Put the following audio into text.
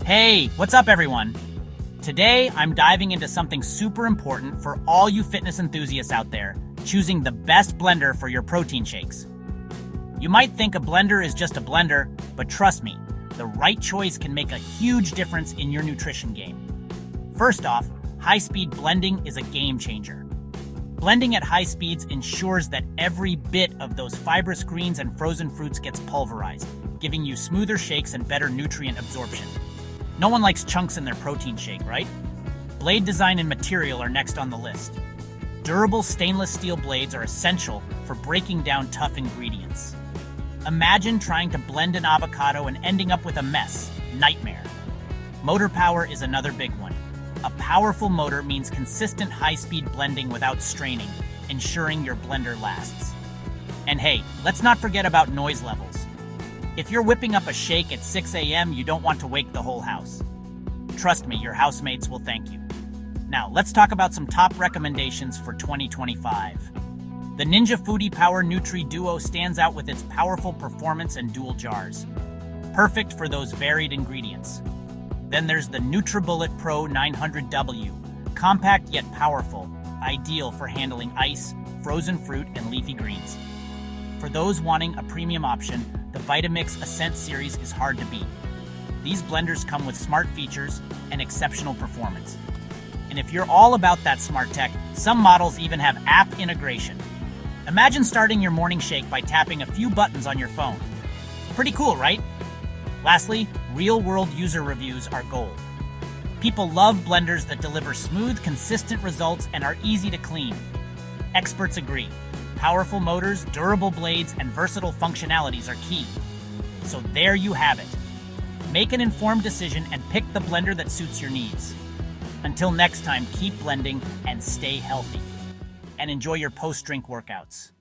Hey, what's up everyone? Today, I'm diving into something super important for all you fitness enthusiasts out there, choosing the best blender for your protein shakes. You might think a blender is just a blender, but trust me, the right choice can make a huge difference in your nutrition game. First off, high-speed blending is a game changer. Blending at high speeds ensures that every bit of those fibrous greens and frozen fruits gets pulverized, giving you smoother shakes and better nutrient absorption. No one likes chunks in their protein shake, right? Blade design and material are next on the list. Durable stainless steel blades are essential for breaking down tough ingredients. Imagine trying to blend an avocado and ending up with a mess. Nightmare. Motor power is another big one. A powerful motor means consistent high-speed blending without straining, ensuring your blender lasts. And hey, let's not forget about noise levels. If you're whipping up a shake at 6 a.m., you don't want to wake the whole house. Trust me, your housemates will thank you. Now, let's talk about some top recommendations for 2025. The Ninja Foodi Power Nutri Duo stands out with its powerful performance and dual jars. Perfect for those varied ingredients. Then there's the NutriBullet Pro 900W, compact yet powerful, ideal for handling ice, frozen fruit, and leafy greens. For those wanting a premium option, the Vitamix Ascent series is hard to beat. These blenders come with smart features and exceptional performance. And if you're all about that smart tech, some models even have app integration. Imagine starting your morning shake by tapping a few buttons on your phone. Pretty cool, right? Lastly, real-world user reviews are gold. People love blenders that deliver smooth, consistent results and are easy to clean. Experts agree. Powerful motors, durable blades, and versatile functionalities are key. So there you have it. Make an informed decision and pick the blender that suits your needs. Until next time, keep blending and stay healthy. And enjoy your post-drink workouts.